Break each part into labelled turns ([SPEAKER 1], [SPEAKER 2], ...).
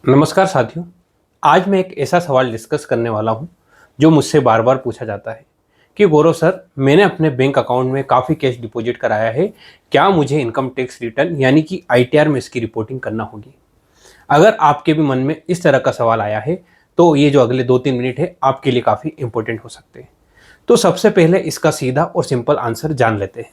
[SPEAKER 1] नमस्कार साथियों। आज मैं एक ऐसा सवाल डिस्कस करने वाला हूं जो मुझसे बार बार पूछा जाता है कि गौरव सर, मैंने अपने बैंक अकाउंट में काफ़ी कैश डिपॉजिट कराया है, क्या मुझे इनकम टैक्स रिटर्न यानी कि आईटीआर में इसकी रिपोर्टिंग करना होगी। अगर आपके भी मन में इस तरह का सवाल आया है तो ये जो अगले 2-3 मिनट है आपके लिए काफ़ी इंपॉर्टेंट हो सकते हैं। तो सबसे पहले इसका सीधा और सिंपल आंसर जान लेते हैं।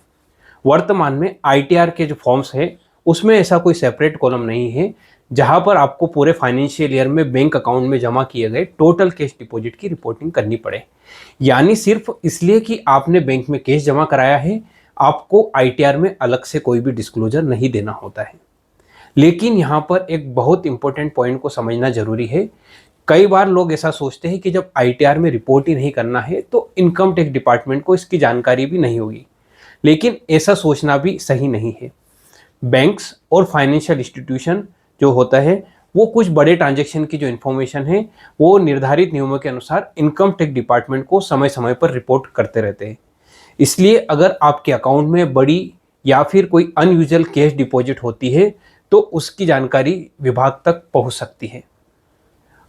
[SPEAKER 1] वर्तमान में आईटीआर के जो फॉर्म्स हैं उसमें ऐसा कोई सेपरेट कॉलम नहीं है जहां पर आपको पूरे फाइनेंशियल ईयर में बैंक अकाउंट में जमा किए गए टोटल कैश डिपॉजिट की रिपोर्टिंग करनी पड़े। यानी सिर्फ इसलिए कि आपने बैंक में कैश जमा कराया है, आपको आईटीआर में अलग से कोई भी डिस्क्लोजर नहीं देना होता है। लेकिन यहाँ पर एक बहुत इंपॉर्टेंट पॉइंट को समझना जरूरी है। कई बार लोग ऐसा सोचते हैं कि जब आईटीआर में रिपोर्ट ही नहीं करना है तो इनकम टैक्स डिपार्टमेंट को इसकी जानकारी भी नहीं होगी। लेकिन ऐसा सोचना भी सही नहीं है। बैंक्स और फाइनेंशियल इंस्टीट्यूशन जो होता है वो कुछ बड़े ट्रांजैक्शन की जो इन्फॉर्मेशन है वो निर्धारित नियमों के अनुसार इनकम टैक्स डिपार्टमेंट को समय समय पर रिपोर्ट करते रहते हैं। इसलिए अगर आपके अकाउंट में बड़ी या फिर कोई अनयूजुअल कैश डिपॉजिट होती है तो उसकी जानकारी विभाग तक पहुंच सकती है।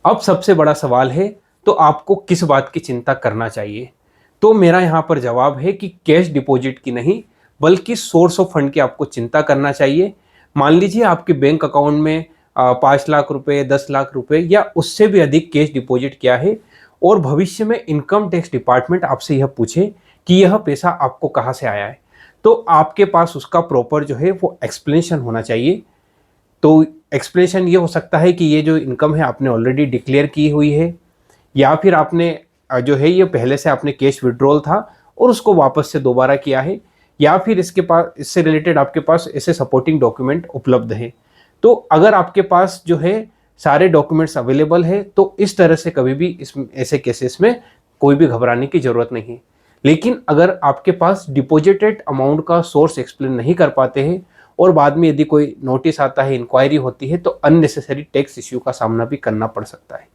[SPEAKER 1] अब सबसे बड़ा सवाल है, तो आपको किस बात की चिंता करना चाहिए। तो मेरा यहाँ पर जवाब है कि कैश डिपॉजिट की नहीं बल्कि सोर्स ऑफ फंड की आपको चिंता करना चाहिए। मान लीजिए आपके बैंक अकाउंट में 5 लाख रुपए, 10 लाख रुपए या उससे भी अधिक कैश डिपॉजिट किया है और भविष्य में इनकम टैक्स डिपार्टमेंट आपसे यह पूछे कि यह पैसा आपको कहाँ से आया है, तो आपके पास उसका प्रॉपर जो है वो एक्सप्लेनेशन होना चाहिए। तो एक्सप्लेनेशन ये हो सकता है कि ये जो इनकम है आपने ऑलरेडी डिक्लेयर की हुई है, या फिर आपने जो है ये पहले से आपने कैश विड्रॉल था और उसको वापस से दोबारा किया है, या फिर इसके पास इससे रिलेटेड आपके पास ऐसे सपोर्टिंग डॉक्यूमेंट उपलब्ध है। तो अगर आपके पास जो है सारे डॉक्यूमेंट्स अवेलेबल है तो इस तरह से कभी भी इस ऐसे केसेस में कोई भी घबराने की जरूरत नहीं है। लेकिन अगर आपके पास डिपॉजिटेड अमाउंट का सोर्स एक्सप्लेन नहीं कर पाते हैं और बाद में यदि कोई नोटिस आता है, इंक्वायरी होती है, तो अननेसेसरी टैक्स इश्यू का सामना भी करना पड़ सकता है।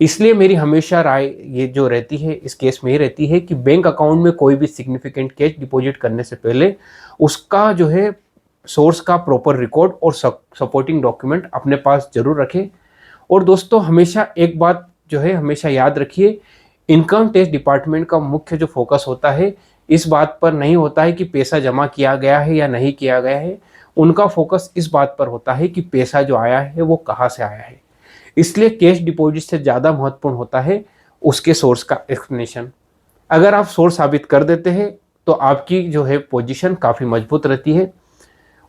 [SPEAKER 1] इसलिए मेरी हमेशा राय ये जो रहती है इस केस में ये रहती है कि बैंक अकाउंट में कोई भी सिग्निफिकेंट कैश डिपॉजिट करने से पहले उसका जो है सोर्स का प्रॉपर रिकॉर्ड और सपोर्टिंग डॉक्यूमेंट अपने पास जरूर रखें। और दोस्तों, हमेशा एक बात जो है हमेशा याद रखिए, इनकम टैक्स डिपार्टमेंट का मुख्य जो फोकस होता है इस बात पर नहीं होता है कि पैसा जमा किया गया है या नहीं किया गया है। उनका फोकस इस बात पर होता है कि पैसा जो आया है वो कहाँ से आया है। इसलिए कैश डिपॉजिट से ज़्यादा महत्वपूर्ण होता है उसके सोर्स का एक्सप्लेनेशन। अगर आप सोर्स साबित कर देते हैं तो आपकी जो है पोजीशन काफ़ी मजबूत रहती है।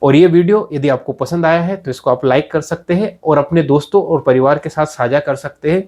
[SPEAKER 1] और ये वीडियो यदि आपको पसंद आया है तो इसको आप लाइक कर सकते हैं और अपने दोस्तों और परिवार के साथ साझा कर सकते हैं।